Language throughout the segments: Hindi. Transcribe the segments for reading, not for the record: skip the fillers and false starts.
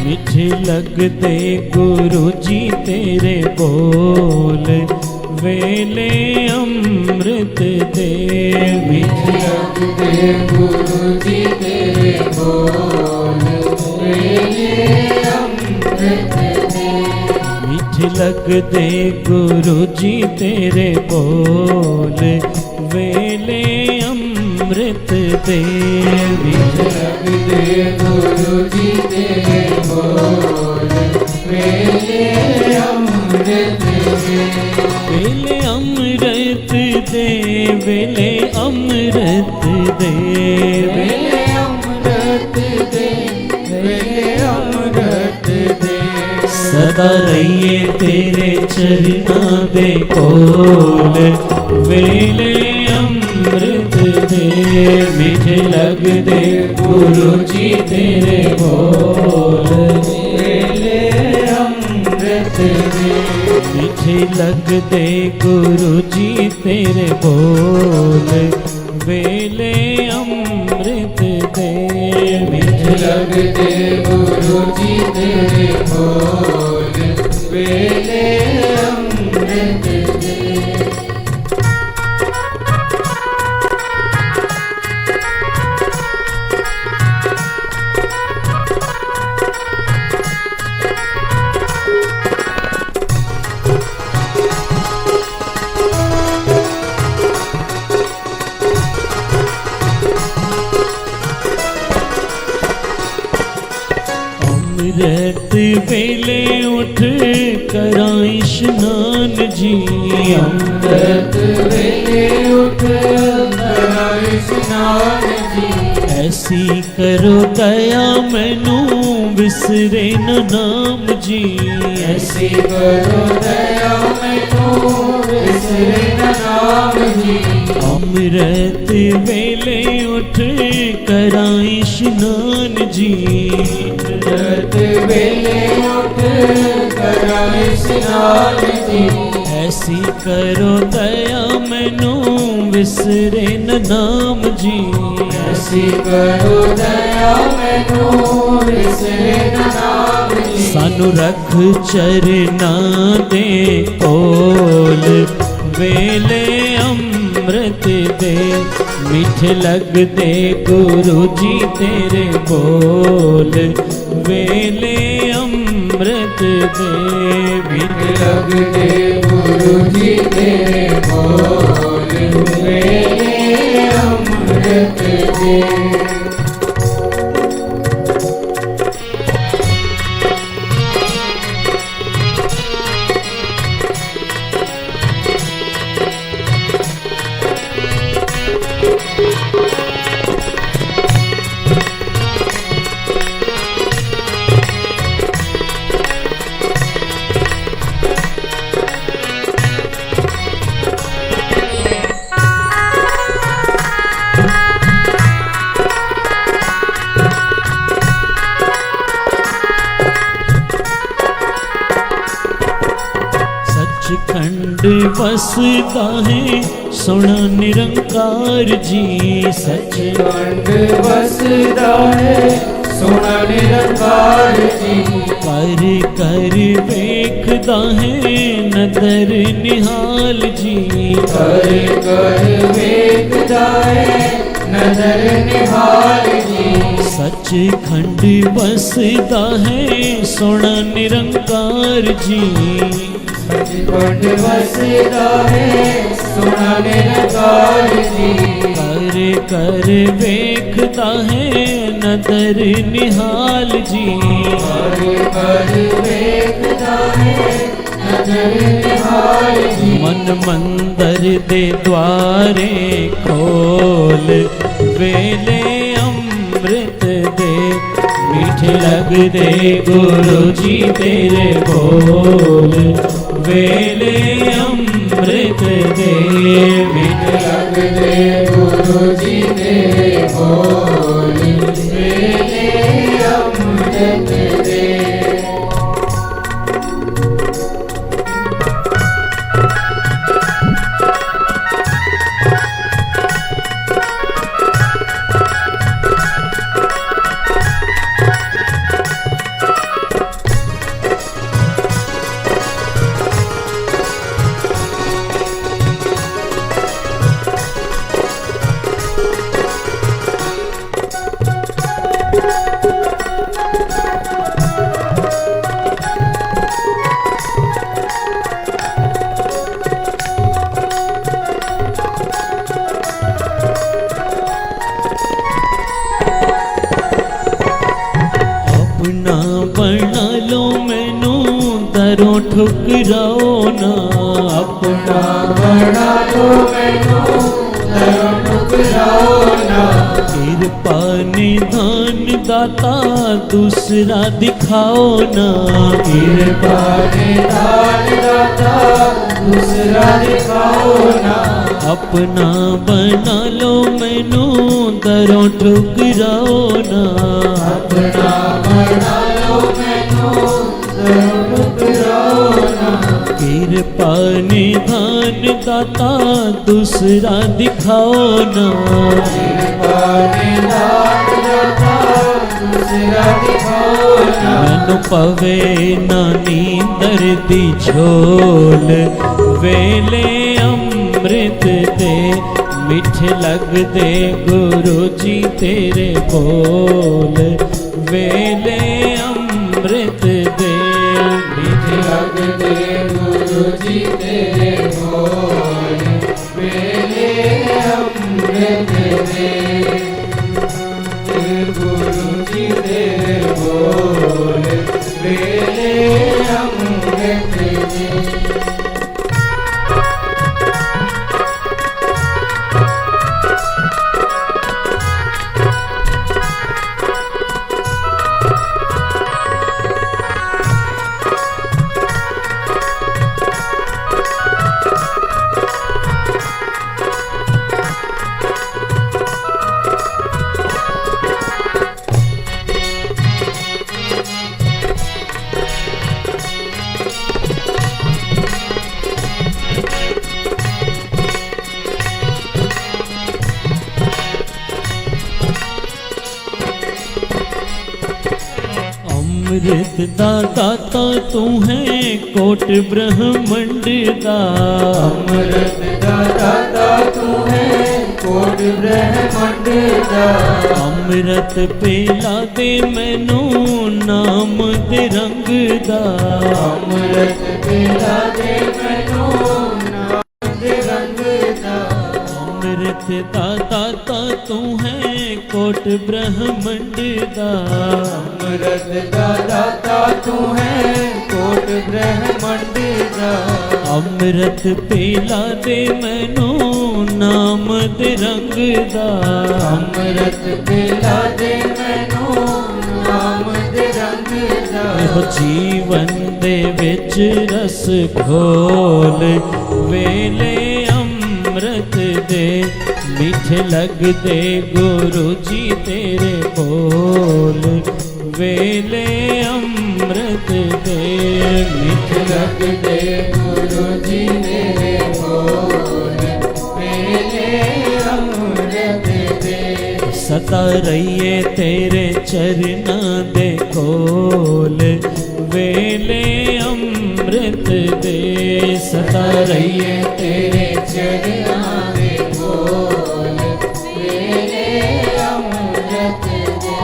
मीठे लगते गुरु जी तेरे बोल, वेले अमृत दे। मीठे लगते गुरु जी तेरे बोल, वेले अमृत दे। मीठे लगते गुरु जी तेरे बोल, वेले अमृत दे। मीठे लगते गुरु जी तेरे बोल, वेले अमृत दे। वेले अमृत दे, वेले अमृत दे। वेले अमृत दे, वेले अमृत दे। सदा रहिए तेरे चरणों दे कोल, वेले अमृत दे। मीठे लगते गुरु जी तेरे बोल, वेले अमृत दे। मीठे लगते गुरु जी तेरे बोल, वेले अमृत दे। मीठे लगते गुरु जी तेरे बोल, वेले अमृत दे। अमृत वेले उठ कराई स्नान जी। अमृत वेले उठ कराई स्नान जी। ऐसी करो दया मैनू विसरे न नाम जी। ऐसी करो दया मैनू विसरे न नाम जी। अमृत वेले उठ कराई स्नान जी। अमृत वेले उठ कराई स्नान जी। ऐसी करो दया मैनू विसरे न नाम जी। ऐसी करो दया मैनू विसरे न नाम जी। सानू रख चरना दे कोल, वेले अमृत दे। मीठे लगते गुरु जी तेरे बोल, वेले अमृत दे। मीठे लगते गुरु जी तेरे बोल, वेले अमृत दे। सचखंड बसता है सोना निरंकार जी। सचखंड बसता है सोना निरंकार जी। कर कर वेखदा है नदर निहाल जी। कर कर वेखदा है नदर निहाल जी। सचखंड बसदा है सोना निरंकार जी। सचखंड बसदा है सोना निरंकार जी। कर कर वेखदा है नदर निहाल जी। कर कर वेखदा है नदर निहाल जी। मन मंदिर दे द्वारे खोल, वेले अमृत दे। मीठे लगते गुरु जी तेरे बोल, वेले अमृत दे। मीठे लगते गुरु जी तेरे बोल, वेले अमृत दे। अपना बना लो मैनू दरों ठुकराओ ना, अपना बना लो मैनू दरों ठुकराओ ना, कृपा निधान दाता दूसरा दिखाओ ना, कृपा निधान दाता दूसरा दिखाओ ना, अपना बना लो मैनू दरों ठुकराओ ना, अपना बना लो मैनू दरों ठुकराओ ना, कृपा निधान दाता दूसरा दिखाओ ना, कृपा निधान दाता दूसरा दिखाओ ना, मैनू पवे ना नींदर दी झोल, वेले अमृत दे मिठे लगदे गुरु जी तेरे बोल, वेले अमृत दे मिठे लगदे गुरु जी तेरे बोल, वेले अमृत दे, गुरु जी तेरे बोल, वेले अमृत दे। अमृत दा दाता तू है कोट ब्रह्मंड दा, अमृत दा दाता तू है कोट ब्रह्मंड दा, अमृत पेला दे मैनू नाम दे रंग दा, अमृत पिला दे मैनू नाम दे रंग दा, अमृत दा दाता तू है कोट ब्रह्मंड दा, अमृत दा दाता तू है कोट ब्रह्मंड दा, अमृत पेला दे मैनू नाम दे रंग दा, अमृत पिला दे मैनू नाम दे रंग दा, ਇਹੋ जीवन दे विच रस घोल, वेले अमृत दे मीठे लगदे गुरु जी तेरे बोल, वेले अमृत दे मीठे लगदे गुरु जी तेरे बोल, वेले अमृत दे, सदा रहिए तेरे चरना दे कोल, वेले अमृत दे सदा रहिए तेरे चरना दे बोल, वेले अमृत दे,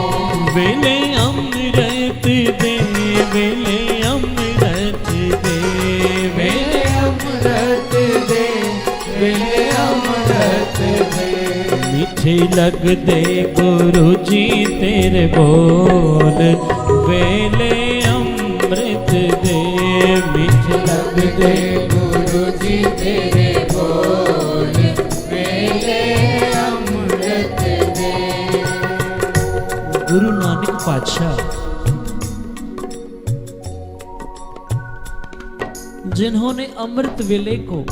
वेले अमृत दे, वेले अमृत दे, वेले अमृत दे, वेले अमृत दे, मीठे लगदे गुरु जी तेरे बोल, वेले अमृत दे मीठे लगदे गुरु जी तेरे बोल, वेले अमृत दे। गुरु नानक पातशाह जिन्होंने अमृत वेले को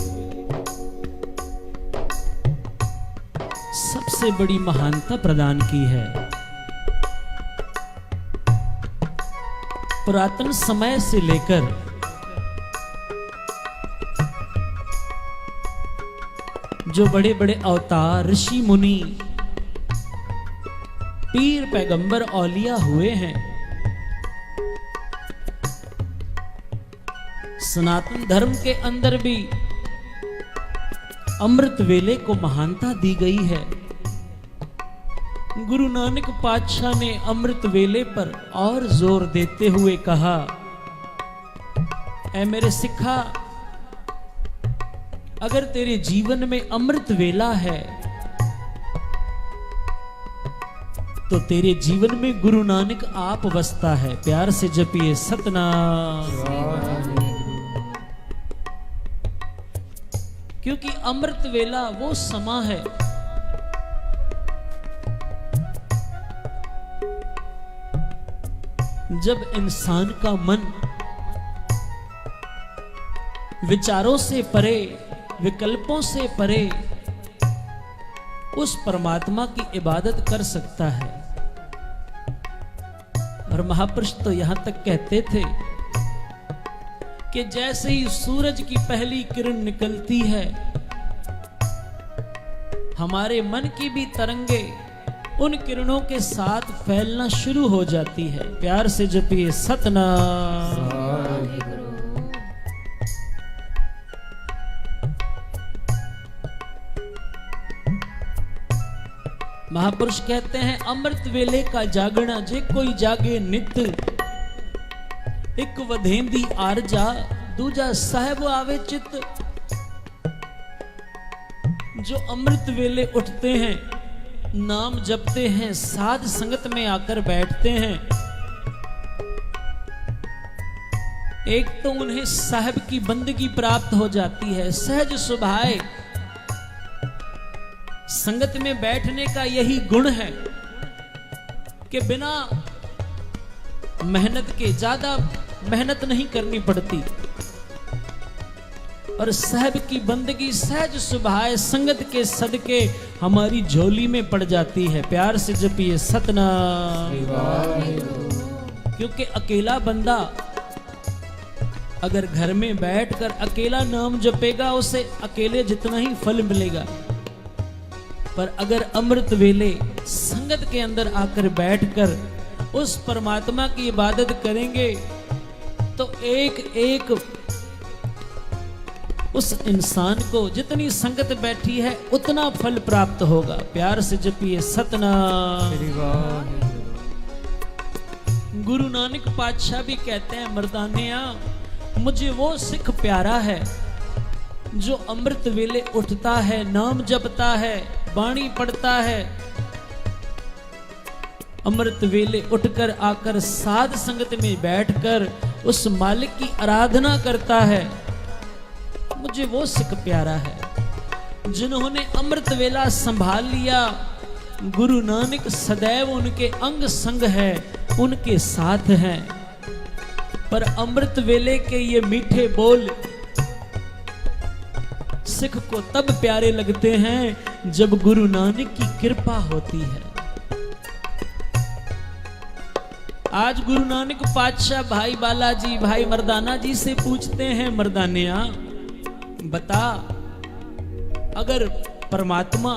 सबसे बड़ी महानता प्रदान की है, पुरातन समय से लेकर जो बड़े बड़े अवतार ऋषि मुनि पीर पैगंबर औलिया हुए हैं, सनातन धर्म के अंदर भी अमृत वेले को महानता दी गई है। गुरु नानक पातशाह ने अमृत वेले पर और जोर देते हुए कहा, ऐ मेरे सिखा, अगर तेरे जीवन में अमृत वेला है तो तेरे जीवन में गुरु नानक आप बसता है। प्यार से जपिए सतनाम। क्योंकि अमृत वेला वो समा है जब इंसान का मन विचारों से परे, विकल्पों से परे उस परमात्मा की इबादत कर सकता है। और महापुरुष तो यहां तक कहते थे कि जैसे ही सूरज की पहली किरण निकलती है, हमारे मन की भी तरंगे उन किरणों के साथ फैलना शुरू हो जाती है। प्यार से जपिए सतनाम। महापुरुष कहते हैं अमृत वेले का जागना जे कोई जागे नित, एक वधेंदी आरजा दूजा साहब आवे चित। जो अमृत वेले उठते हैं, नाम जपते हैं, साध संगत में आकर बैठते हैं, एक तो उन्हें साहब की बंदगी प्राप्त हो जाती है। सहज स्वभाव संगत में बैठने का यही गुण है कि बिना मेहनत के, ज्यादा मेहनत नहीं करनी पड़ती और साहब की बंदगी सहज स्वभाव संगत के सदके हमारी झोली में पड़ जाती है। प्यार से जपिए सतनाम। क्योंकि अकेला बंदा अगर घर में बैठकर अकेला नाम जपेगा, उसे अकेले जितना ही फल मिलेगा। पर अगर अमृत वेले संगत के अंदर आकर बैठकर उस परमात्मा की इबादत करेंगे तो एक एक उस इंसान को जितनी संगत बैठी है उतना फल प्राप्त होगा। प्यार से जपिए सतनाम। गुरु नानक पातशाह भी कहते हैं मर्दानिया, मुझे वो सिख प्यारा है जो अमृत वेले उठता है, नाम जपता है, बाणी पढ़ता है, अमृत वेले उठकर आकर साध संगत में बैठकर उस मालिक की आराधना करता है। मुझे वो सिख प्यारा है जिन्होंने अमृत वेला संभाल लिया। गुरु नानक सदैव उनके अंग संग है, उनके साथ हैं। पर अमृत वेले के ये मीठे बोल सिख को तब प्यारे लगते हैं जब गुरु नानक की कृपा होती है। आज गुरु नानक पातशाह भाई बालाजी, भाई मर्दाना जी से पूछते हैं, मर्दानिया बता, अगर परमात्मा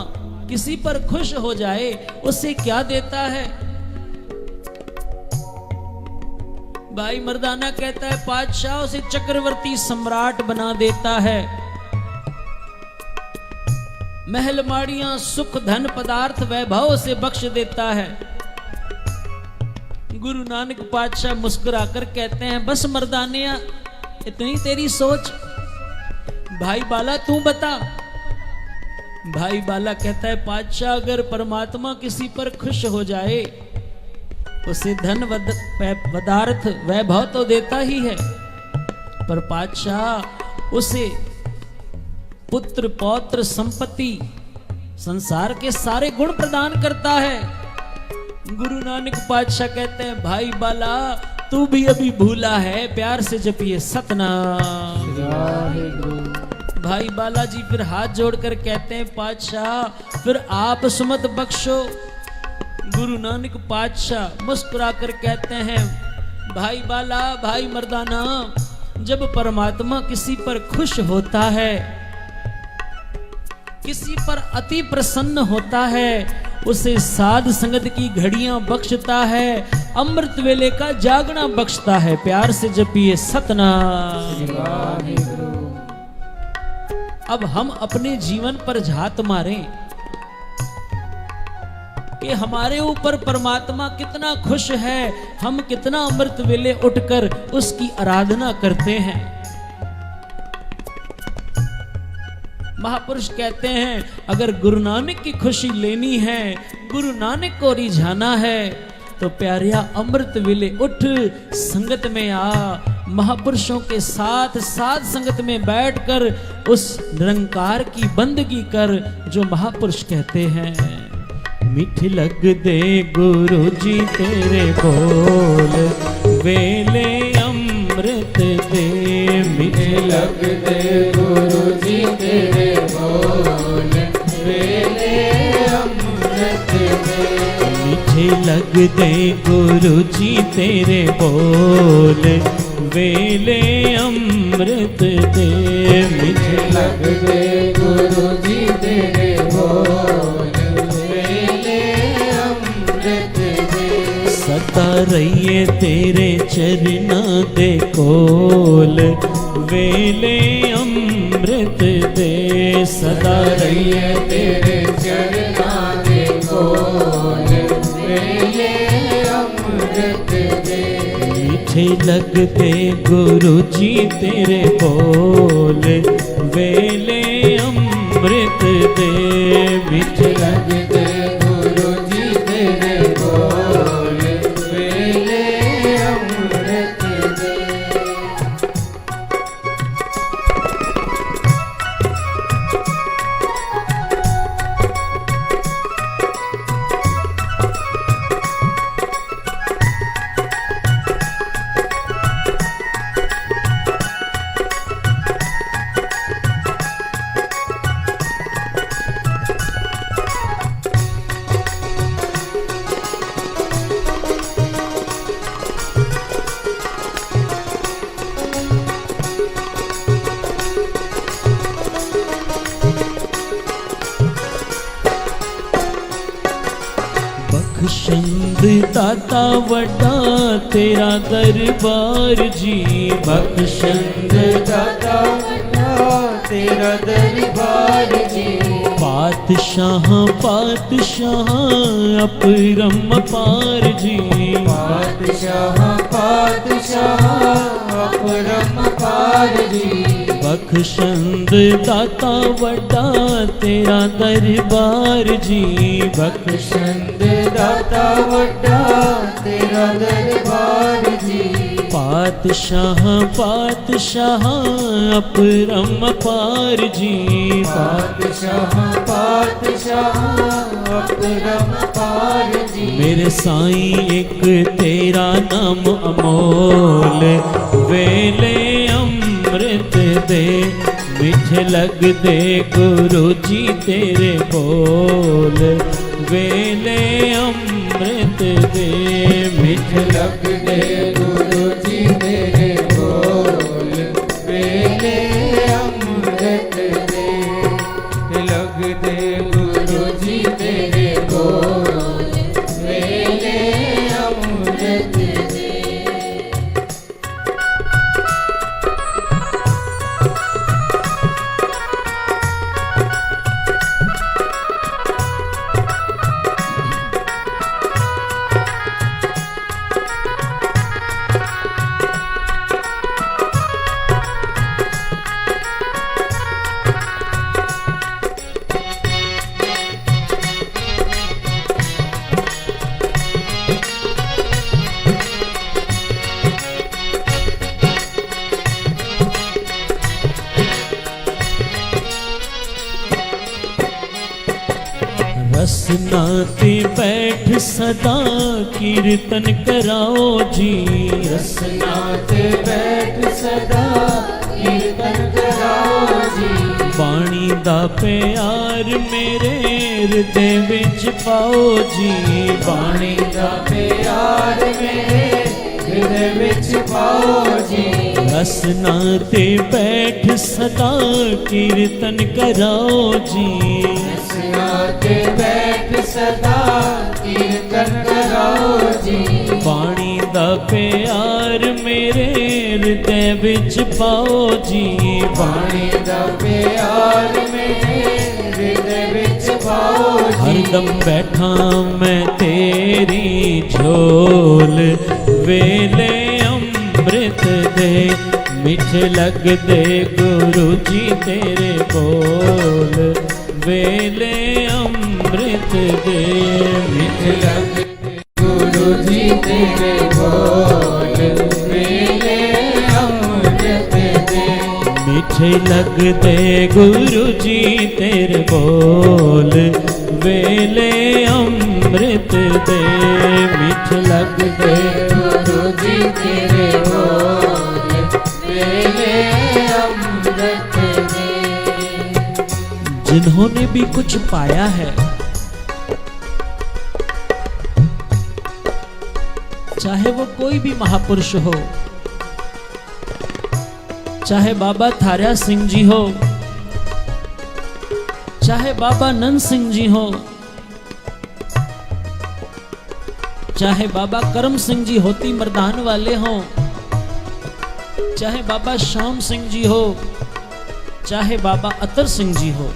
किसी पर खुश हो जाए उसे क्या देता है? भाई मर्दाना कहता है पातशाह उसे चक्रवर्ती सम्राट बना देता है, महल माड़ियां सुख धन पदार्थ वैभव से बख्श देता है। गुरु नानक पातशाह मुस्कुराकर कहते हैं बस मर्दानिया इतनी तेरी सोच, भाई बाला तू बता। भाई बाला कहता है पातशाह अगर परमात्मा किसी पर खुश हो जाए उसे धन पदार्थ वैभव तो देता ही है, पर पातशाह उसे पुत्र पौत्र संपत्ति संसार के सारे गुण प्रदान करता है। गुरु नानक पातशाह कहते हैं भाई बाला तू भी अभी भूला है। प्यार से जपिए सतनाम। भाई बालाजी फिर हाथ जोड़कर कहते हैं पातशाह फिर आप सुमत बख्शो। गुरु नानक पातशाह मुस्कुराकर कहते हैं भाई बाला, भाई मर्दाना, जब परमात्मा किसी पर खुश होता है, किसी पर अति प्रसन्न होता है, उसे साध संगत की घड़ियां बख्शता है, अमृत वेले का जागना बख्शता है। प्यार से जपिए सतनाम। अब हम अपने जीवन पर झात मारें कि हमारे ऊपर परमात्मा कितना खुश है, हम कितना अमृत वेले उठकर उसकी आराधना करते हैं। महापुरुष कहते हैं अगर गुरु नानक की खुशी लेनी है, गुरु नानक को रिझाना है, तो प्यारिया अमृत वेले उठ संगत में आ। महापुरुषों के साथ साथ संगत में बैठकर उस निरंकार की बंदगी कर जो महापुरुष कहते हैं। मीठी लग दे गुरु जी तेरे बोल, वेले अमृत दे। मीठे लग दे गुरु जी तेरे बोल, वेले अमृत दे। मीठे लग दे गुरु जी तेरे बोल, वेले अमृत दे। मीठे लग दे गुरु जी तेरे बोल, वेले अमृत दे। सदा रहिए तेरे चरना दे कोल, वेले अमृत दे। सदा रहिए तेरे चरना दे कोल, वेले अमृत दे। मीठे लगते गुरु जी तेरे बोल, वेले अमृत दे। मीठे लग दे गुरु जी तेरे बोल, वेले अमृत दे। बख्शंद दाता वड्डा तेरा दरबार जी। बख्शंद दाता वड्डा तेरा दरबार जी। पातशाह पातशाह अपरम पार जी। पातशाह पातशाह अपरम पार जी। बख्शंद दाता वड्डा तेरा दरबार जी। बख्शंद दाता वड्डा तेरा दरबार जी। पातशाह पातशाह अपरम पार जी। पातशाह पातशाह अपरम पार जी। मेरे साईं एक तेरा नाम अमोल, वेले अमृत दे। मीठे लग दे गुरु जी तेरे बोल, वेले अमृत दे। मीठे लग दे गुरु जी तेरे बोल, वेले अमृत दे। लग दे गुरु जी तेरे बोल, वेले अमृत दे। रसनाते बैठ सदा कीर्तन कराओ जी। रसनाते बैठ सदा कीर्तन कराओ जी। बाणी दा प्यार मेरे हृदय विच पाओ जी। बाणी दा प्यार मेरे हृदय विच पाओ जी। रसनाते बैठ सदा कीर्तन कराओ जी। रसनाते बैठ सदा कीर्तन कराओ जी। बाणी दा प्यार मेरे हृदय विच पाओ जी। बाणी दा प्यार मेरे हृदय विच पाओ जी। हरदम बैठा मैं तेरी झोल, वेले अमृत दे। मीठे लगदे गुरु जी तेरे बोल, वेले अमृत दे। मीठे लगदे गुरु जी तेरे बोल, वेले अमृत दे। मीठे लगदे गुरु जी तेरे बोल, वेले अमृत दे। मीठे लगदे गुरु जी तेरे बोल, वेले अमृत दे। जिन्होंने भी कुछ पाया है, चाहे वो कोई भी महापुरुष हो, चाहे बाबा थारिया सिंह जी हो, चाहे बाबा नंद सिंह जी हो, चाहे बाबा करम सिंह जी होती मर्दान वाले हों, चाहे बाबा श्याम सिंह जी हो, चाहे बाबा अतर सिंह जी हो,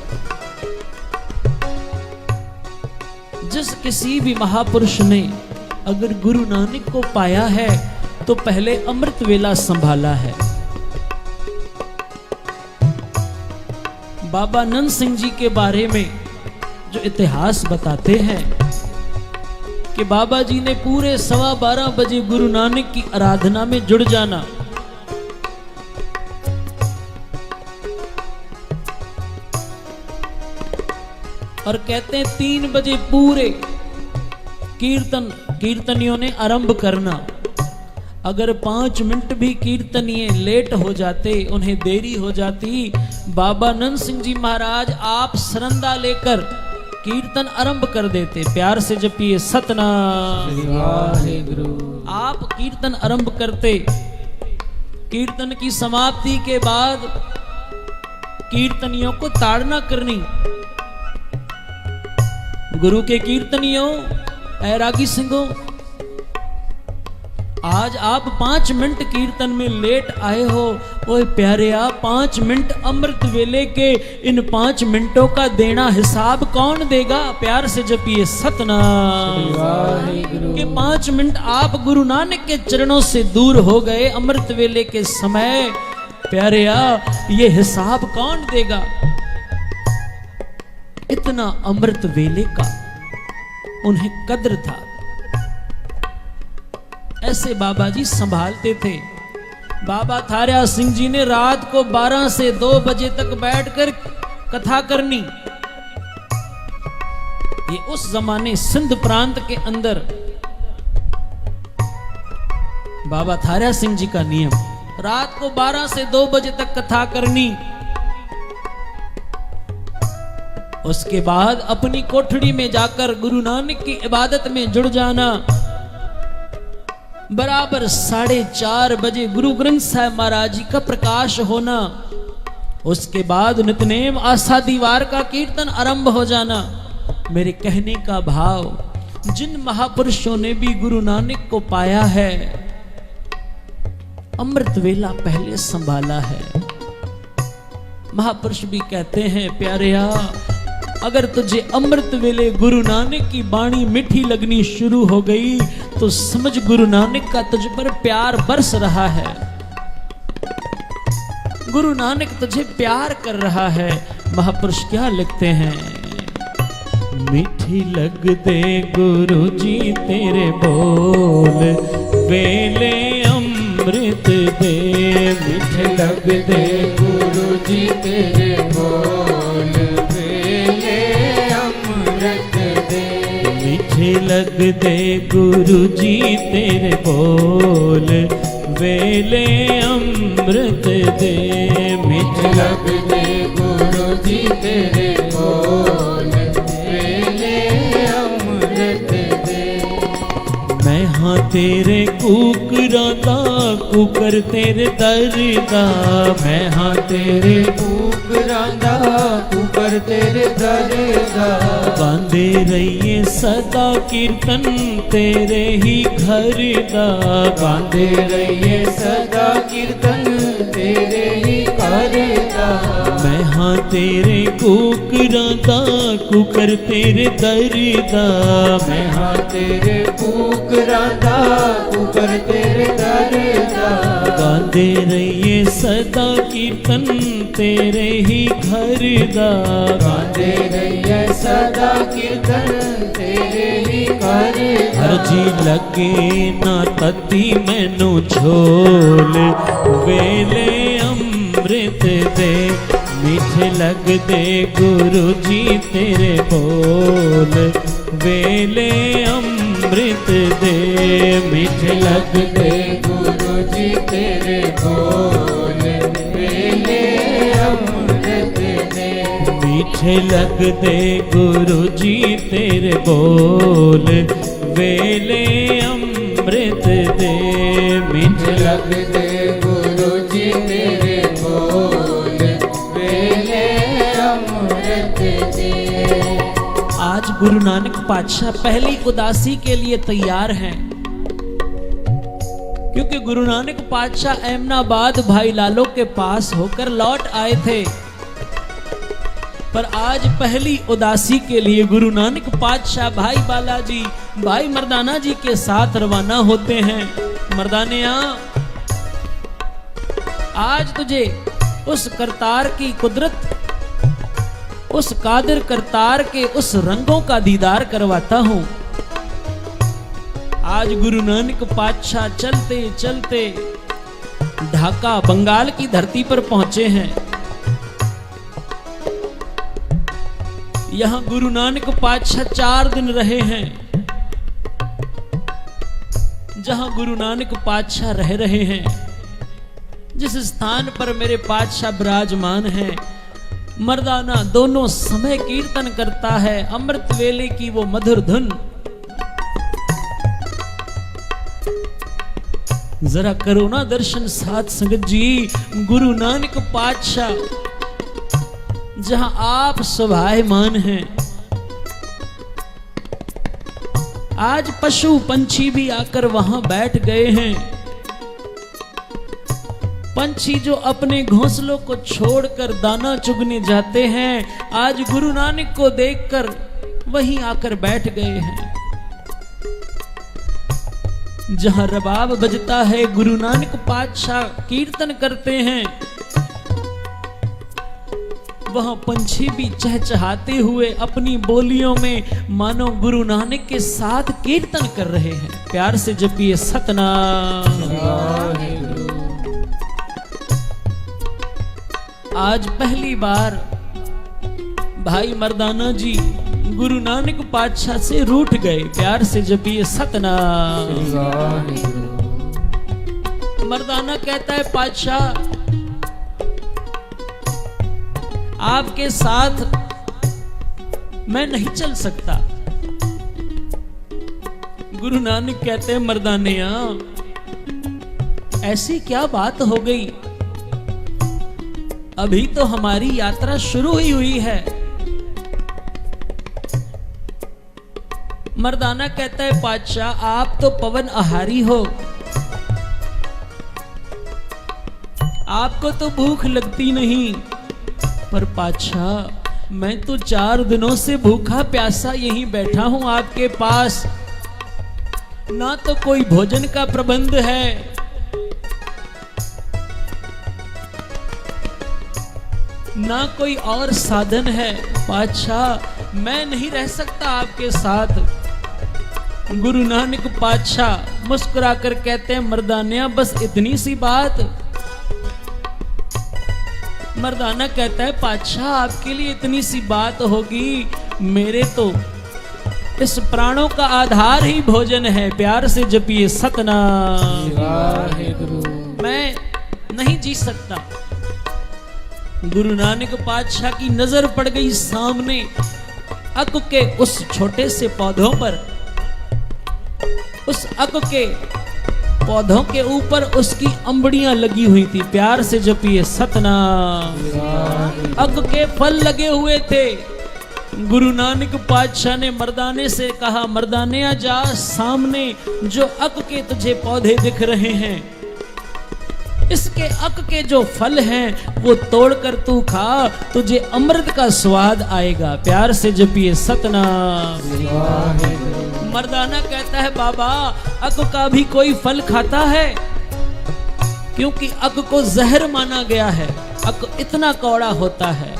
जिस किसी भी महापुरुष ने अगर गुरु नानक को पाया है तो पहले अमृत वेला संभाला है। बाबा नंद सिंह जी के बारे में जो इतिहास बताते हैं कि बाबा जी ने पूरे 12:15 बजे गुरु नानक की आराधना में जुड़ जाना। और कहते हैं 3 बजे पूरे कीर्तनियों ने आरंभ करना। अगर 5 मिनट भी कीर्तनीय लेट हो जाते, उन्हें देरी हो जाती, बाबा नंद सिंह जी महाराज आप सरंदा लेकर कीर्तन आरंभ कर देते। प्यार से जपिए सतनाम वाहेगुरु। आप कीर्तन आरंभ करते। कीर्तन की समाप्ति के बाद कीर्तनियों को ताड़ना करनी। गुरु के कीर्तनियों, ऐ रागी सिंहो, आज आप 5 मिनट कीर्तन में लेट आए हो। ओए प्यारेया, 5 मिनट अमृत वेले के इन 5 मिनटों का देना हिसाब कौन देगा? प्यार से जपिए सतनाम वाहेगुरु। कि 5 मिनट आप गुरु नानक के चरणों से दूर हो गए अमृत वेले के समय। प्यारेया, ये हिसाब कौन देगा? इतना अमृत वेले का उन्हें कद्र था। ऐसे बाबा जी संभालते थे। बाबा थारिया सिंह जी ने रात को 12 से 2 बजे तक बैठकर कथा करनी। ये उस जमाने सिंध प्रांत के अंदर बाबा थारिया सिंह जी का नियम, रात को 12 से 2 बजे तक कथा करनी। उसके बाद अपनी कोठड़ी में जाकर गुरु नानक की इबादत में जुड़ जाना। बराबर 4:30 बजे गुरु ग्रंथ साहिब महाराज जी का प्रकाश होना। उसके बाद नितनेम आशा दीवार का कीर्तन आरंभ हो जाना। मेरे कहने का भाव, जिन महापुरुषों ने भी गुरु नानक को पाया है, अमृत वेला पहले संभाला है। महापुरुष भी कहते हैं, प्यारेया, अगर तुझे अमृत वेले गुरु नानक की बाणी मीठी लगनी शुरू हो गई तो समझ गुरु नानक का तुझ पर प्यार बरस रहा है। गुरु नानक तुझे प्यार कर रहा है। महापुरुष क्या लिखते हैं? मीठी लगदे गुरु जी तेरे बोल, वेले अमृत दे। मीठे लगदे गुरु जी तेरे बोल, वेले अमृत दे। मीठे लगदे गुरु जी तेरे बोल, वेले अमृत दे। मीठे लगदे गुरु जी तेरे बोल, वेले अमृत दे। मैं हाँ तेरे कुकरां दा, कुकर तेरे दरदा। मैं हाँ तेरे कुकरां दा, कुकर तेरे दरदा। गांदे रहिए सदा कीर्तन तेरे ही घर दा। गांदे रहिए सदा कीर्तन तेरे ही घर दा। मैं हाँ तेरे कुकरां दा, कुकर तेरे दरदा। मैं हाँ तेरे कुकरां दा, कुकर तेरे दरदा। गांदे रहिए सदा कीर्तन तेरे ही घर दा। गांदे रहिए सदा कीर्तन तेरे ही घर दा। हर जी लगे ना तती मैनू झोल वेले अमृत दे। मीठे लगदे गुरु जी तेरे बोल वेले अमृत दे। मीठे लगदे गुरु जी तेरे बोल वेले अमृत दे। मीठे लगदे गुरु जी तेरे बोल वेले अमृत दे। मीठे लगदे गुरु जी तेरे बोल वेले अमृत दे। आज गुरु नानक पातशाह पहली उदासी के लिए तैयार हैं, क्योंकि गुरु नानक पातशाह अहमदाबाद भाई लालो के पास होकर लौट आए थे। पर आज पहली उदासी के लिए गुरु नानक पातशाह भाई बालाजी भाई मर्दाना जी के साथ रवाना होते हैं। मर्दानिया, आज तुझे उस करतार की कुदरत, उस कादिर करतार के उस रंगों का दीदार करवाता हूं। आज गुरु नानक पातशाह चलते चलते ढाका बंगाल की धरती पर पहुंचे हैं। यहां गुरु नानक पातशाह 4 दिन रहे हैं। जहां गुरु नानक पातशाह रह रहे हैं, जिस स्थान पर मेरे पातशाह विराजमान हैं, मर्दाना दोनों समय कीर्तन करता है अमृत वेले की वो मधुर धुन। जरा करो ना दर्शन साथ संगत जी। गुरु नानक पातशाह जहां आप शोभायमान हैं, आज पशु पंछी भी आकर वहां बैठ गए हैं। पंछी जो अपने घोंसलों को छोड़कर दाना चुगने जाते हैं, आज गुरु नानक को देखकर वहीं आकर बैठ गए हैं। जहां रबाब बजता है, गुरु नानक पातशाह कीर्तन करते हैं, वहां पंछी भी चहचहाते हुए अपनी बोलियों में मानो गुरु नानक के साथ कीर्तन कर रहे हैं। प्यार से जपिए सतनाम। आज पहली बार भाई मर्दाना जी गुरु नानक पातशाह से रूठ गए। प्यार से जपिए सतनाम। मर्दाना कहता है, पातशाह आपके साथ मैं नहीं चल सकता। गुरु नानक कहते हैं, मर्दानिया ऐसी क्या बात हो गई? अभी तो हमारी यात्रा शुरू ही हुई है। मर्दाना कहता है, पातशाह आप तो पवन आहारी हो, आपको तो भूख लगती नहीं। पर पातशाह मैं तो 4 दिनों से भूखा प्यासा यहीं बैठा हूं आपके पास। ना तो कोई भोजन का प्रबंध है, ना कोई और साधन है। पातशाह मैं नहीं रह सकता आपके साथ। गुरु नानक पातशाह मुस्कुराकर कहते हैं, मर्दानिया बस इतनी सी बात? मर्दाना कहता है, पातशाह आपके लिए इतनी सी बात होगी, मेरे तो इस प्राणों का आधार ही भोजन है। प्यार से जपिए सतनाम। मैं नहीं जी सकता। गुरु नानक पातशाह की नजर पड़ गई सामने अक के उस छोटे से पौधों पर। उस अक के पौधों के ऊपर उसकी अंबड़ियां लगी हुई थी। प्यार से जपिए सतनाम। अक के फल लगे हुए थे। गुरु नानक पातशाह ने मर्दाने से कहा, मर्दाने आ जा, सामने जो अक के तुझे पौधे दिख रहे हैं, इसके अक के जो फल हैं वो तोड़कर तू खा, तुझे अमृत का स्वाद आएगा। प्यार से जपिए सतनाम। मर्दाना कहता है, बाबा अक का भी कोई फल खाता है क्योंकि अक को जहर माना गया है, अक इतना कौड़ा होता है।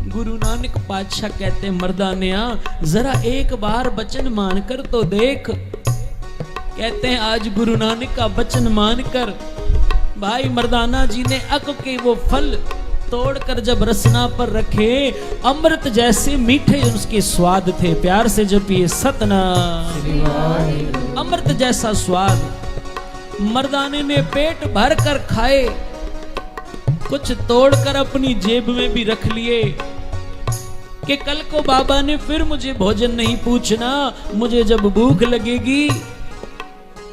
गुरु नानक पातशाह कहते हैं, मर्दानिया जरा एक बार वचन मानकर तो देख। कहते हैं आज गुरु नानक का वचन मानकर भाई मर्दाना जी ने अक के वो फल तोड़कर जब रसना पर रखे, अमृत जैसे मीठे उसके स्वाद थे। प्यार से जपिए सतनाम। अमृत जैसा स्वाद। मर्दाने ने पेट भर कर खाए, कुछ तोड़कर अपनी जेब में भी रख लिए कि कल को बाबा ने फिर मुझे भोजन नहीं पूछना, मुझे जब भूख लगेगी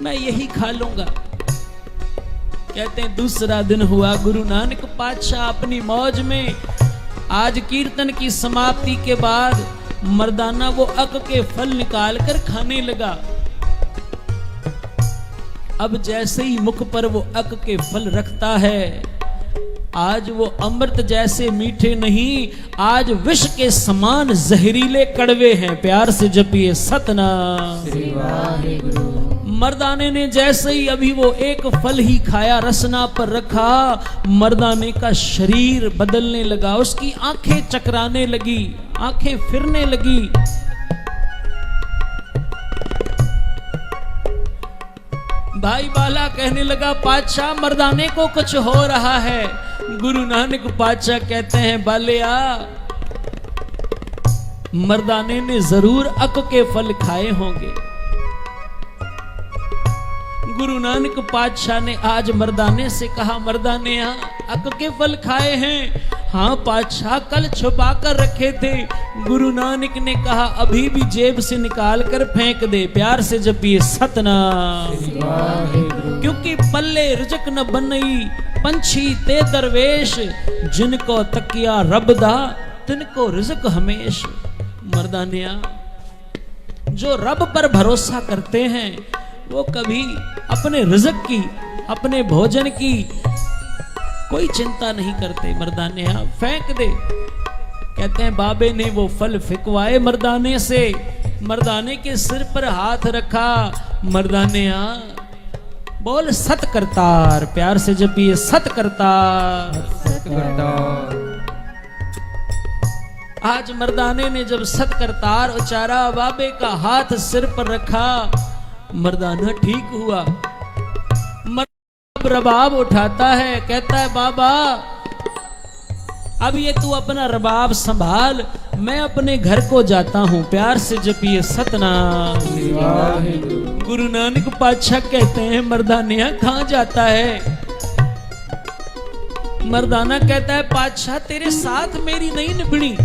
मैं यही खा लूंगा। कहते हैं दूसरा दिन हुआ, गुरु नानक पातशाह अपनी मौज में आज कीर्तन की समाप्ति के बाद मर्दाना वो अक के फल निकाल कर खाने लगा। अब जैसे ही मुख पर वो अक के फल रखता है, आज वो अमृत जैसे मीठे नहीं, आज विष के समान जहरीले कड़वे हैं। प्यार से जपिए सतनाम। मर्दाने ने जैसे ही अभी वो एक फल ही खाया, रसना पर रखा, मर्दाने का शरीर बदलने लगा, उसकी आंखें चकराने लगी, आंखें फिरने लगी। भाई बाला कहने लगा, पातशाह मर्दाने को कुछ हो रहा है। गुरु नानक पातशाह कहते हैं, बालिया मर्दाने ने जरूर अक के फल खाए होंगे। गुरु नानक पातशाह ने आज मर्दाने से कहा, मर्दाने अक के फल खाए हैं? हाँ पातशाह, कल छुपा कर रखे थे। गुरु नानक ने कहा, अभी भी जेब से निकाल कर फेंक दे। प्यार से जपिए सतनाम। क्योंकि पल्ले रिजक न बनई, पंछी ते दरवेश, जिनको तकिया रबदा तिनको रिजक हमेश। मर्दानिया जो रब पर भरोसा करते हैं वो कभी अपने रिज़्क़ की, अपने भोजन की कोई चिंता नहीं करते। मर्दाने फेंक दे। कहते हैं बाबे ने वो फल फिकवाए मर्दाने से, मर्दाने के सिर पर हाथ रखा। मर्दाने बोल सत करतार। प्यार से जपिए सत करतार। आज मर्दाने ने जब सत करतार उचारा, बाबे का हाथ सिर पर रखा, मर्दाना ठीक हुआ। मर्दाना रबाब उठाता है, कहता है बाबा अब ये तू अपना रबाब संभाल, मैं अपने घर को जाता हूँ। प्यार से जपिए सतनाम। गुरु नानक पातशाह कहते हैं, मर्दानिया कहाँ जाता है? मर्दाना कहता है, पातशाह तेरे साथ मेरी नहीं निभनी,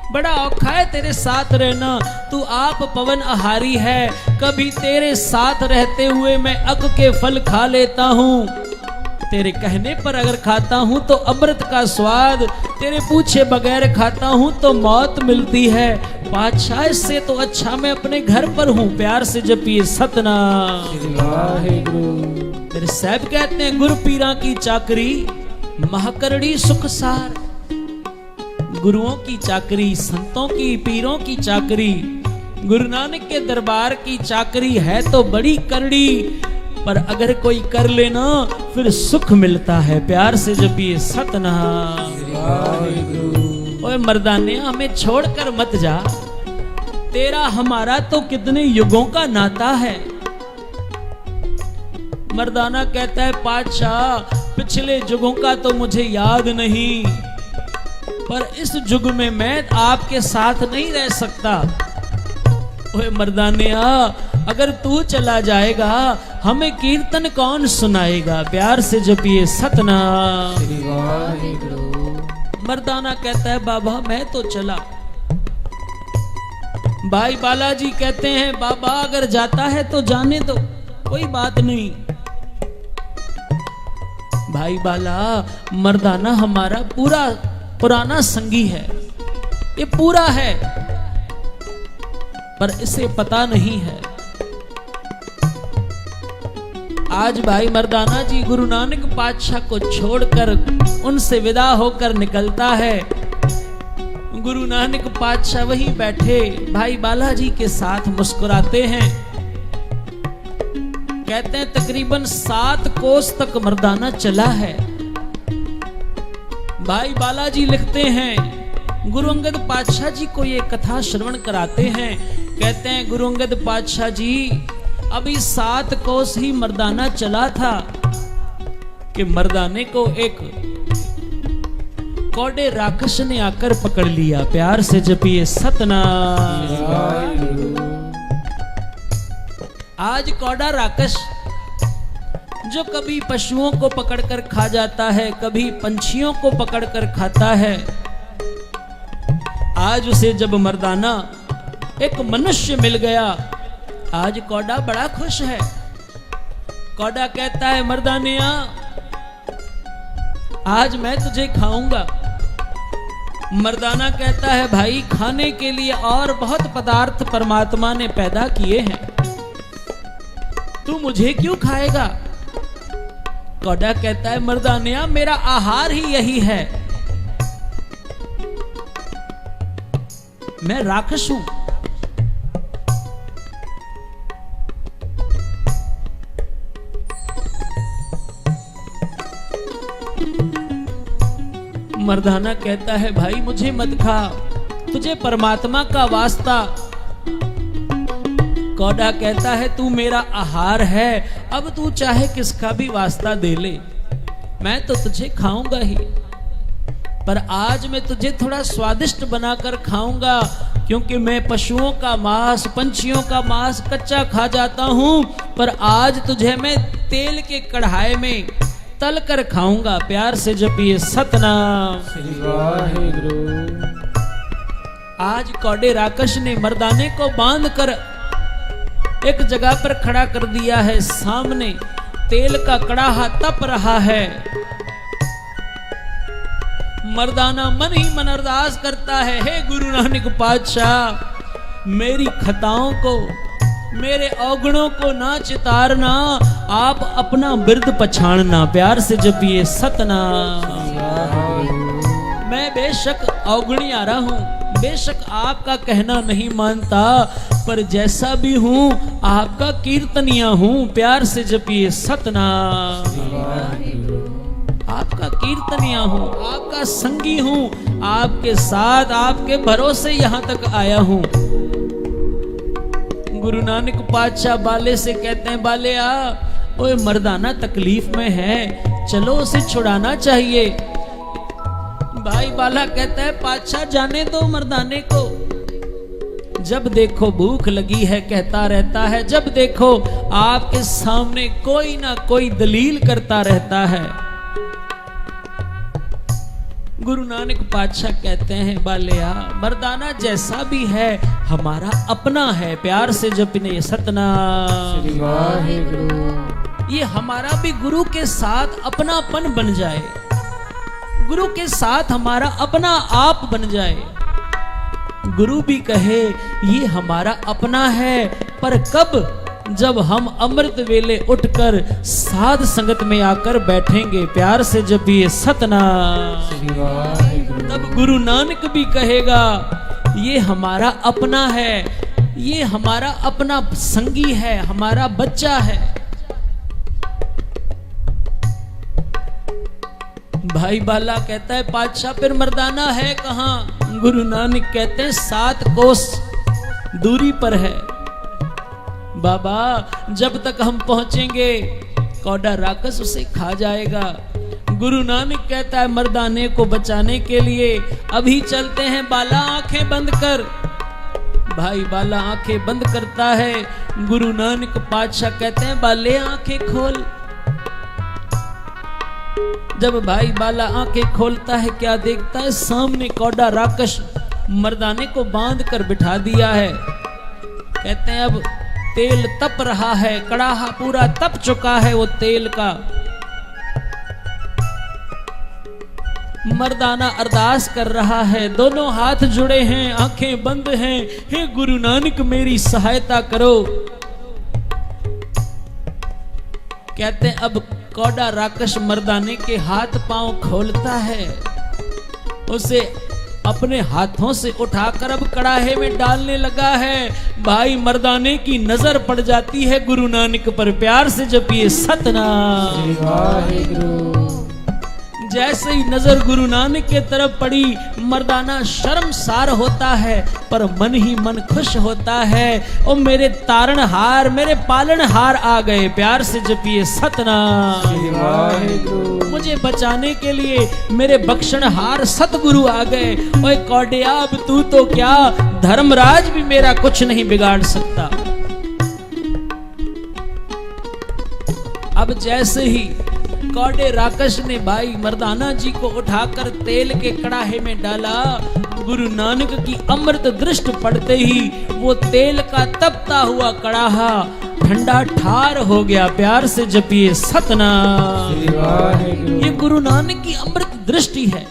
बड़ा औखा है तेरे साथ रहना। तू आप पवन आहारी है, कभी तेरे साथ रहते हुए मैं अक के फल खा लेता हूँ। तेरे कहने पर अगर खाता हूँ तो अमृत का स्वाद, तेरे पूछे बगैर खाता हूँ तो मौत मिलती है। पातशाह इससे तो अच्छा मैं अपने घर पर हूँ। प्यार से जपिए सतनाम। तेरे साहब कहते हैं, गुरु पीरा की चाकरी महकरड़ी सुखसार। गुरुओं की चाकरी, संतों की, पीरों की चाकरी, गुरु नानक के दरबार की चाकरी है तो बड़ी करड़ी, पर अगर कोई कर लेना फिर सुख मिलता है। प्यार से जपिए सतनाम। ओए मर्दाने हमें छोड़कर मत जा, तेरा हमारा तो कितने युगों का नाता है। मर्दाना कहता है, पातशाह पिछले युगों का तो मुझे याद नहीं, पर इस युग में मैं आपके साथ नहीं रह सकता। ओए मर्दानिया अगर तू चला जाएगा हमें कीर्तन कौन सुनाएगा? प्यार से जपिए सतनाम। मर्दाना कहता है, बाबा मैं तो चला। भाई बालाजी कहते हैं, बाबा अगर जाता है तो जाने दो, कोई बात नहीं। भाई बाला, मर्दाना हमारा पूरा पुराना संगी है, ये पूरा है, पर इसे पता नहीं है। आज भाई मर्दाना जी गुरु नानक पातशाह को छोड़कर उनसे विदा होकर निकलता है। गुरु नानक पातशाह वहीं बैठे भाई बालाजी के साथ मुस्कुराते हैं। कहते हैं तकरीबन 7 कोस तक मर्दाना चला है। भाई बालाजी लिखते हैं, गुरु अंगद पातशाह जी को ये कथा श्रवण कराते हैं। कहते हैं गुरु अंगद पातशाह जी अभी 7 कोस ही मर्दाना चला था कि मर्दाने को एक कौड़े राक्षस ने आकर पकड़ लिया। प्यार से जपिए सतनाम। आज कौड़ा राक्षस जो कभी पशुओं को पकड़कर खा जाता है, कभी पंछियों को पकड़कर खाता है, आज उसे जब मर्दाना एक मनुष्य मिल गया, आज कौड़ा बड़ा खुश है। कौड़ा कहता है मर्दानिया आज मैं तुझे खाऊंगा। मर्दाना कहता है भाई खाने के लिए और बहुत पदार्थ परमात्मा ने पैदा किए हैं, तू मुझे क्यों खाएगा? कौड़ा कहता है मर्दानिया मेरा आहार ही यही है, मैं राक्षस हूं। मर्दाना कहता है भाई मुझे मत खा, तुझे परमात्मा का वास्ता। कौड़ा कहता है तू मेरा आहार है, अब तू चाहे किसका भी वास्ता दे ले, मैं तो तुझे खाऊंगा ही। पर आज मैं तुझे थोड़ा स्वादिष्ट बनाकर खाऊंगा, क्योंकि मैं पशुओं का मांस, पंछियों का मांस कच्चा खा जाता हूं, पर आज तुझे मैं तेल के कढ़ाई में तल कर खाऊंगा। प्यार से जपिए सतनाम। आज कौड़े राक्षस ने मर्दाने को बांध कर एक जगह पर खड़ा कर दिया है। सामने तेल का कड़ाहा तप रहा है। मर्दाना मन ही मन अरदास करता है, हे गुरु नानक पातशाह मेरी खताओं को, मेरे अवगुणों को ना चितारना, आप अपना बिरद पछाड़ना। प्यार से जपिए सतनाम। मैं बेशक अवगुणी आ रहा हूं, बेशक आपका कहना नहीं मानता, पर जैसा भी हूं आपका कीर्तनिया हूं। प्यार से जपिए सतनाम। आपका कीर्तनिया हूं, आपका संगी हूं, आपके साथ आपके भरोसे यहां तक आया हूं। गुरु नानक पातशाह बाले से कहते हैं बाले आ, ओए मर्दाना तकलीफ में है, चलो उसे छुड़ाना चाहिए। भाई बाला कहता है पातशाह जाने दो मर्दाने को, जब देखो भूख लगी है कहता रहता है, जब देखो आपके सामने कोई ना कोई दलील करता रहता है। गुरु नानक पातशाह कहते हैं बालिया मर्दाना जैसा भी है हमारा अपना है। प्यार से जपने सतनाम। ये हमारा भी गुरु के साथ अपनापन बन जाए, गुरु के साथ हमारा अपना आप बन जाए। गुरु भी कहे ये हमारा अपना है, पर कब? जब हम अमृत वेले उठकर साध संगत में आकर बैठेंगे। प्यार से जब ये सतनाम, तब गुरु नानक भी कहेगा ये हमारा अपना है, ये हमारा अपना संगी है, हमारा बच्चा है। भाई बाला कहता है पातशाह फिर मर्दाना है कहाँ? गुरु नानक कहते हैं 7 कोस दूरी पर है। बाबा जब तक हम पहुंचेंगे कौड़ा राक्षस उसे खा जाएगा। गुरु नानक कहता है मर्दाने को बचाने के लिए अभी चलते हैं। बाला आंखें बंद कर। भाई बाला आंखें बंद करता है। गुरु नानक पातशाह कहते हैं बाले आंखें खोल। जब भाई बाला आंखें खोलता है क्या देखता है? सामने कौड़ा राक्षस मर्दाने को बांध कर बिठा दिया है। कहते हैं अब तेल तप रहा है, कड़ाहा पूरा तप चुका है वो तेल का। मर्दाना अरदास कर रहा है, दोनों हाथ जुड़े हैं, आंखें बंद हैं। हे गुरु नानक मेरी सहायता करो। कहते हैं अब कौड़ा राक्षस मर्दाने के हाथ पांव खोलता है, उसे अपने हाथों से उठाकर अब कड़ाहे में डालने लगा है। भाई मर्दाने की नजर पड़ जाती है गुरु नानक पर। प्यार से जपिए सतनाम। जैसे ही नजर गुरु नानक के तरफ पड़ी, मर्दाना शर्मसार होता है पर मन ही मन खुश होता है। ओ मेरे तारणहार, मेरे पालनहार आ गए। प्यार से जपिए सतनाम। मुझे बचाने के लिए मेरे बख्शणहार सतगुरु आ गए। ओए कौडिया, अब तू तो क्या, धर्मराज भी मेरा कुछ नहीं बिगाड़ सकता। अब जैसे ही कौडे राकश ने भाई मर्दाना जी को उठाकर तेल के कड़ाहे में डाला, गुरु नानक की अमृत दृष्टि पड़ते ही वो तेल का तपता हुआ कड़ाहा ठंडा ठार हो गया। प्यार से जपिए सतनाम। ये गुरु नानक की अमृत दृष्टि है।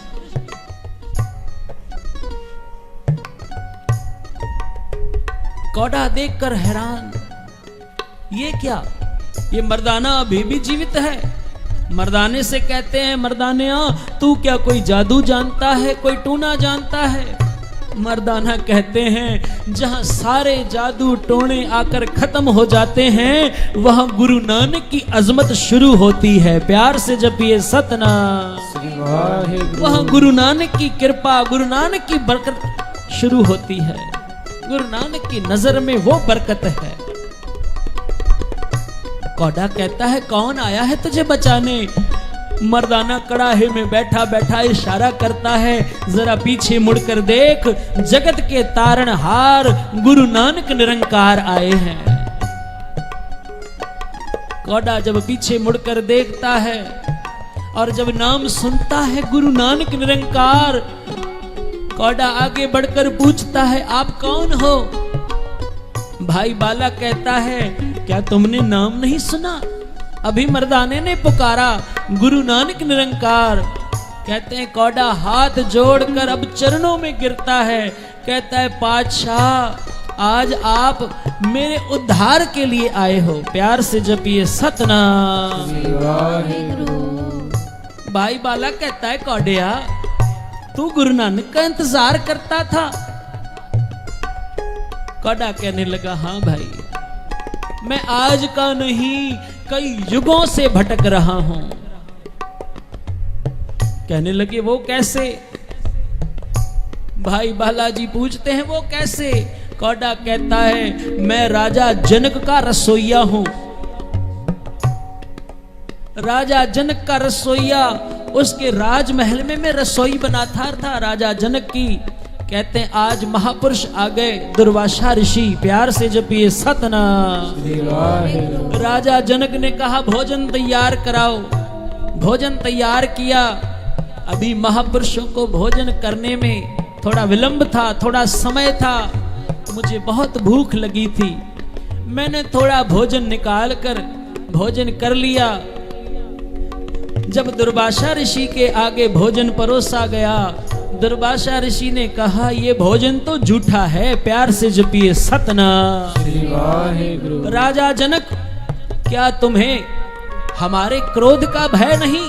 कौड़ा देखकर हैरान, ये क्या, ये मर्दाना अभी भी जीवित है। मर्दाने से कहते हैं, मर्दाने तू क्या कोई जादू जानता है, कोई टूना जानता है? मर्दाना कहते हैं, जहां सारे जादू टोने आकर खत्म हो जाते हैं, वहां गुरु नानक की अजमत शुरू होती है। प्यार से जपिए सतनाम। वहां गुरु नानक की कृपा, गुरु नानक की बरकत शुरू होती है। गुरु नानक की नजर में वो बरकत है। कौड़ा कहता है, कौन आया है तुझे बचाने? मर्दाना कड़ाहे में बैठा बैठा इशारा करता है, जरा पीछे मुड़कर देख, जगत के तारणहार गुरु नानक निरंकार आए हैं। कौड़ा जब पीछे मुड़कर देखता है और जब नाम सुनता है गुरु नानक निरंकार, कौड़ा आगे बढ़कर पूछता है, आप कौन हो? भाई बाला कहता है, क्या तुमने नाम नहीं सुना? अभी मर्दाने ने पुकारा, गुरु नानक निरंकार। कहते हैं, कौड़ा हाथ जोड़कर अब चरणों में गिरता है, कहता है, पातशाह आज आप मेरे उद्धार के लिए आए हो। प्यार से जपिए सतनाम। भाई बाला कहता है, कौड़िया तू गुरु नानक का इंतजार करता था? कौड़ा कहने लगा, हाँ भाई, मैं आज का नहीं कई युगों से भटक रहा हूं। कहने लगे, वो कैसे? भाई बालाजी पूछते हैं, वो कैसे? कौड़ा कहता है, मैं राजा जनक का रसोइया हूं। राजा जनक का रसोइया, उसके राजमहल में मैं रसोई बनाता था राजा जनक की। कहते हैं, आज महापुरुष आ गए, दुर्वासा ऋषि। प्यार से जपिए सतनाम। राजा जनक ने कहा, भोजन तैयार कराओ। भोजन तैयार किया। अभी महापुरुषों को भोजन करने में थोड़ा विलंब था, थोड़ा समय था। मुझे बहुत भूख लगी थी, मैंने थोड़ा भोजन निकाल कर भोजन कर लिया। जब दुर्वासा ऋषि के आगे भोजन परोसा गया, दुर्वासा ऋषि ने कहा, ये भोजन तो झूठा है। प्यार से जपिए सतनाम। राजा जनक, क्या तुम्हें हमारे क्रोध का भय नहीं?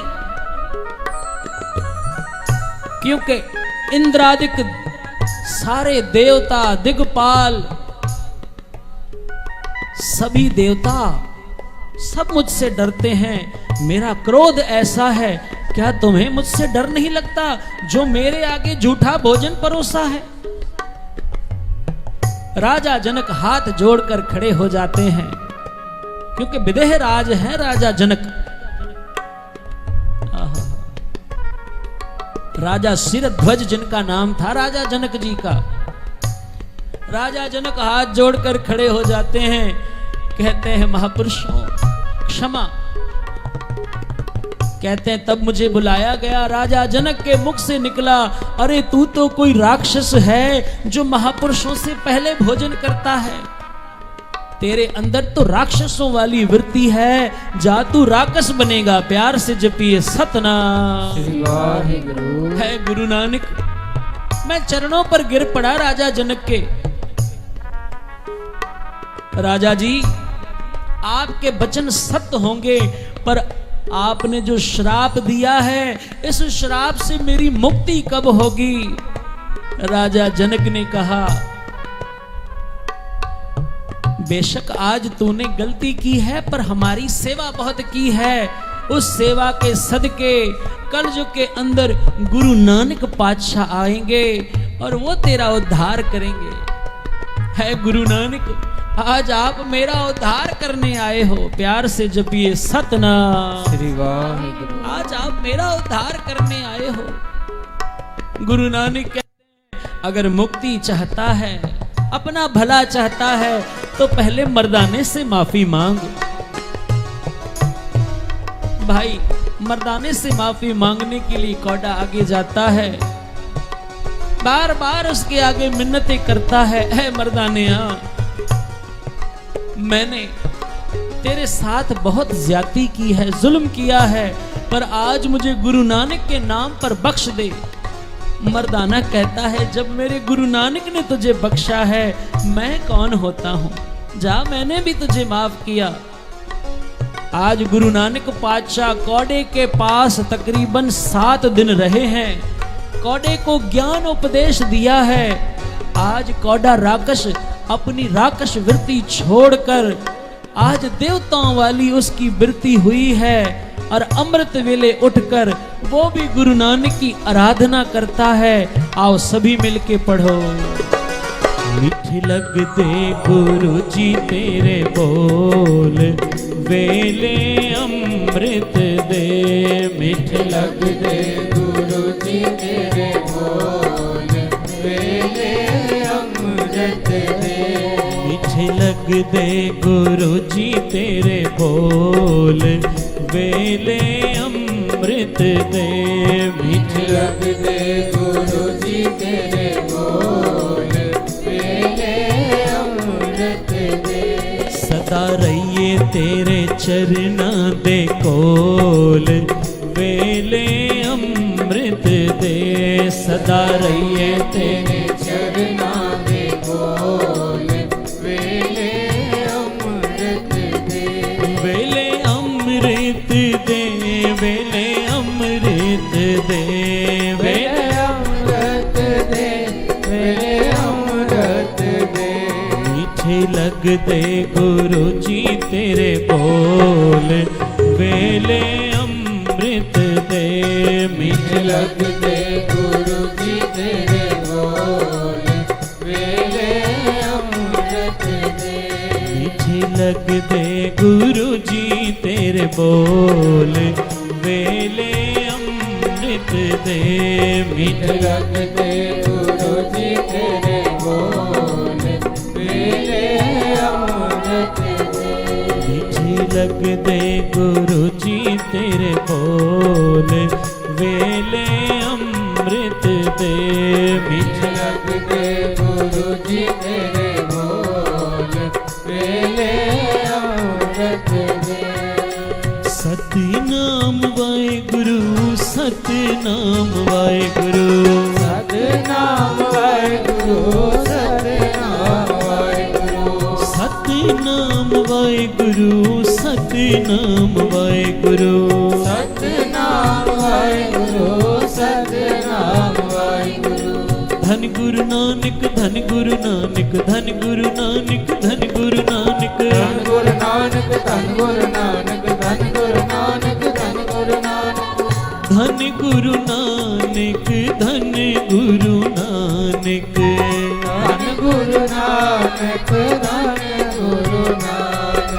क्योंकि इंद्रादिक सारे देवता, दिग्पाल, सभी देवता सब मुझसे डरते हैं। मेरा क्रोध ऐसा है, क्या तुम्हें मुझसे डर नहीं लगता जो मेरे आगे झूठा भोजन परोसा है? राजा जनक हाथ जोड़कर खड़े हो जाते हैं, क्योंकि विदेह राज है राजा जनक। राजा सिरध्वज जिनका नाम था राजा जनक जी का। राजा जनक हाथ जोड़कर खड़े हो जाते हैं, कहते हैं, महापुरुषों क्षमा। कहते हैं, तब मुझे बुलाया गया। राजा जनक के मुख से निकला, अरे तू तो कोई राक्षस है जो महापुरुषों से पहले भोजन करता है। तेरे अंदर तो राक्षसों वाली वृत्ति है, जा तू राक्षस बनेगा। प्यार से जपिए सतनाम। है गुरु नानक, मैं चरणों पर गिर पड़ा राजा जनक के। राजा जी, आपके वचन सत्य होंगे, पर आपने जो श्राप दिया है, इस श्राप से मेरी मुक्ति कब होगी? राजा जनक ने कहा, बेशक आज तूने गलती की है, पर हमारी सेवा बहुत की है। उस सेवा के सदके कलयुग के अंदर गुरु नानक पातशाह आएंगे और वो तेरा उद्धार करेंगे। है गुरु नानक, आज आप मेरा उद्धार करने आए हो। प्यार से जपिए सतनाम श्री वाहिगुरु। आज आप मेरा उद्धार करने आए हो। गुरु नानक कहते हैं, अगर मुक्ति चाहता है, अपना भला चाहता है, तो पहले मर्दाने से माफी मांग। भाई, मर्दाने से माफी मांगने के लिए कौड़ा आगे जाता है, बार बार उसके आगे मिन्नतें करता है मर्दानिया, मैंने तेरे साथ बहुत ज्यादती की है, जुल्म किया है, पर आज मुझे गुरु नानक के नाम पर बख्श दे। मर्दाना कहता है, जब मेरे गुरु नानक ने तुझे बख्शा है, मैं कौन होता हूं, जा, मैंने भी तुझे माफ किया। आज गुरु नानक पातशाह कौड़े के पास तकरीबन 7 दिन रहे हैं, कौड़े को ज्ञान उपदेश दिया है। आज कौड़ा राकश अपनी राकश वृत्ति छोड़कर आज देवताओं वाली उसकी वृत्ति हुई है, और अमृत वेले उठकर वो भी गुरु नानक की आराधना करता है। आओ सभी मिलके पढ़ो। मीठे लगते गुरु जी तेरे बोल, वेले अमृत दे। मीठे लगते गुरु जी तेरे बोल, वेले अमृत दे। मीठे लगते गुरु जी तेरे बोल, वेले अमृत दे। मीठे लगते गुरु जी तेरे बोल, वेले अमृत दे। सदा रहिए तेरे चरना दे कोल, वेले अमृत दे। सदा रहिए तेरे चरना दे बोल, वेले अमृत दे। वेले अमृत दे, वेले अमृत दे, वेले अमृत दे, वेले अमृत दे। मीठे लगते गुरु जी तेरे बोल, वेले अमृत दे। मीठे लगते गुरु जी तेरे बोल, वेले अमृत दे। मीठे लगते गुरु जी तेरे बोल, वेले अमृत दे। मीठे लगते गुरु जी तेरे बोल, वेले अमृत दे। मीठे लगते गुरु जी तेरे बोल, वेले अमृत दे। मीठे लगते गुरु जी तेरे बोल, वेले अमृत दे। सतनाम वाहेगुरु, सतनाम वाहेगुरु, सतनाम वाहेगुरु, सतनाम वाहेगुरु। सतनाम वाहेगुरु, सतनाम वाहेगुरु। सतनाम वाहेगुरु, सतनाम वाहेगुरु। धन गुरु नानक, धन गुरु नानक, धन गुरु नानक, धन गुरु नानक। धन गुरु नानक, धन गुरु नानक, धन गुरु नानक, धन गुरु नानक। धन गुरु नानक, धन गुरु नानक। धन गुरु नानक, धन गुरु नानक।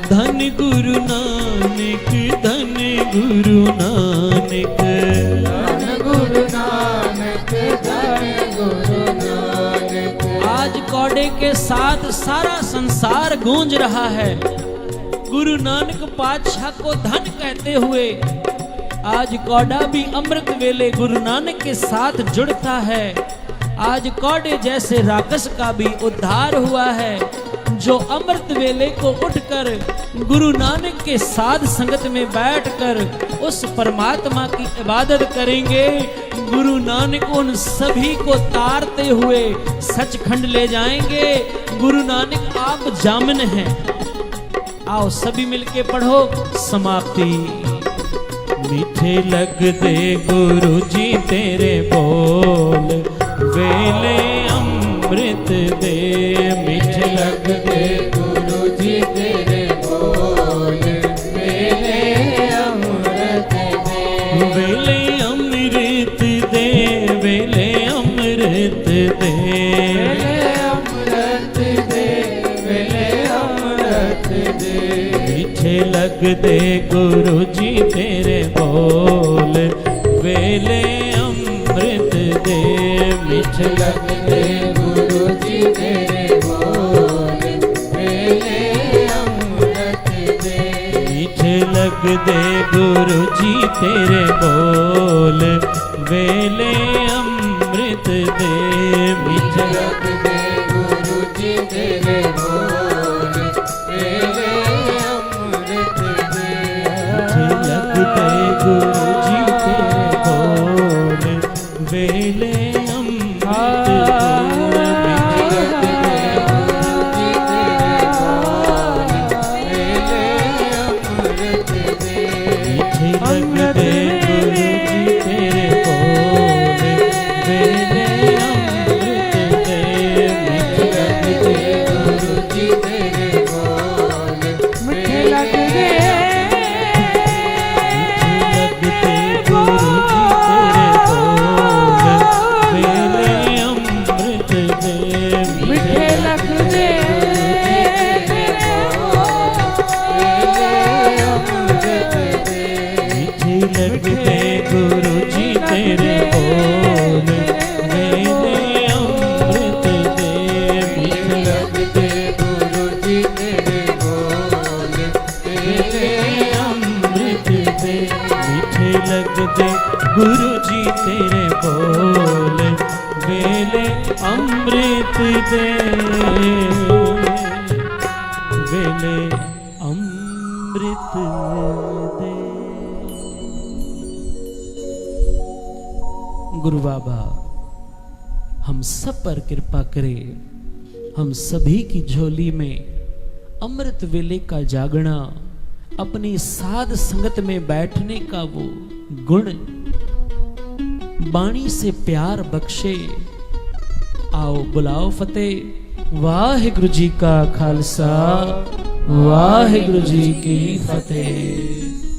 धन गुरु नानक, धन गुरु नानक। धन गुरु नानक, धन गुरु नानक। आज कौड़े के साथ सारा संसार गूंज रहा है। गुरु नानक पातशाह को धन कहते हुए आज कौड़ा भी अमृत वेले गुरु नानक के साथ जुड़ता है। आज कौड़े जैसे राक्षस का भी उद्धार हुआ है, जो अमृत वेले को उठकर गुरु नानक के साथ संगत में बैठकर उस परमात्मा की इबादत करेंगे। गुरु नानक उन सभी को तारते हुए सचखंड ले जाएंगे। गुरु नानक आप जामिन हैं। आओ सभी मिलके पढ़ो। समाप्ति। मीठे लगते गुरु जी तेरे बोल, ਵੇਲੇ ਅੰਮ੍ਰਿਤ ਦੇ ਮਿੱਠੇ ਲੱਗਦੇ ਗੁਰੂ ਜੀ ਤੇਰੇ ਬੋਲ ਵੇਲੇ ਅੰਮ੍ਰਿਤ ਦੇ ਵੇਲੇ ਅੰਮ੍ਰਿਤ ਦੇ ਵੇਲੇ ਅੰਮ੍ਰਿਤ ਦੇ ਵੇਲੇ ਅੰਮ੍ਰਿਤ ਦੇ ਮਿੱਠੇ ਲੱਗਦੇ ਗੁਰੂ ਜੀ ਤੇਰੇ ਬੋਲ ਵੇਲੇ ਅੰਮ੍ਰਿਤ ਦੇ ਮਿੱਠੇ ਲੱਗਦੇ ਗੁਰੂ ਜੀ ਤੇਰੇ ਬੋਲ ਵੇਲੇ ਅੰਮ੍ਰਿਤ ਦੇ ਮਿੱਠੇ ਲੱਗਦੇ ਗੁਰੂ ਜੀ ਤੇਰੇ ਬੋਲ ਵੇਲੇ ਅੰਮ੍ਰਿਤ ਦੇ ਮਿੱਠੇ ਲੱਗਦੇ ਗੁਰੂ ਜੀ ਤੇਰੇ ਬੋਲ ਵੇਲੇ ਅੰਮ੍ਰਿਤ ਦੇ ਮਿੱਠੇ ਲੱਗਦੇ ਗੁਰੂ ਜੀ ਤੇਰੇ ਬੋਲ ਵੇਲੇ ਅੰਮ੍ਰਿਤ ਦੇ ਮਿੱਠੇ ਲੱਗਦੇ ਗੁਰੂ ਜੀ ਤੇਰੇ ਬੋਲ ਵੇਲੇ ਅੰਮ੍ਰਿਤ ਦੇ ਮਿੱਠੇ ਲੱਗਦੇ ਗੁਰੂ ਜੀ ਤੇਰੇ ਬੋਲ ਮਿੱਠੇ ਲੱਗਦੇ ਲੱਗਦੇ ਗੁਰੂ ਜੀ ਤੇਰੇ ਬੋਲ ਵੇਲੇ ਅੰਮ੍ਰਿਤ ਦੇ ਮਿੱਠੇ ਲੱਗਦੇ ਮਿੱਠੇ ਲੱਗਦੇ ਗੁਰੂ ਜੀ ਤੇਰੇ ਬੋਲ ਵੇਲੇ ਅੰਮ੍ਰਿਤ ਦੇ ਮਿੱਠੇ ਲੱਗਦੇ ਗੁਰੂ ਜੀ ਤੇਰੇ ਬੋਲ ਵੇਲੇ ਅੰਮ੍ਰਿਤ ਦੇ ਮਿੱਠੇ ਲੱਗਦੇ ਗੁਰੂ ਜੀ ਤੇਰੇ ਬੋਲ ਵੇਲੇ ਅੰਮ੍ਰਿਤ ਦੇ ਵੇਲੇ ਅੰਮ੍ਰਿਤ ਦੇ। गुरु बाबा हम सब पर कृपा करे, हम सभी की झोली में अमृत वेले का जागना, अपनी साध संगत में बैठने का वो गुण, बाणी से प्यार बख्शे। आओ बुलाओ फतेह। वाहिगुरु जी का खालसा, वाहिगुरु जी की फतेह।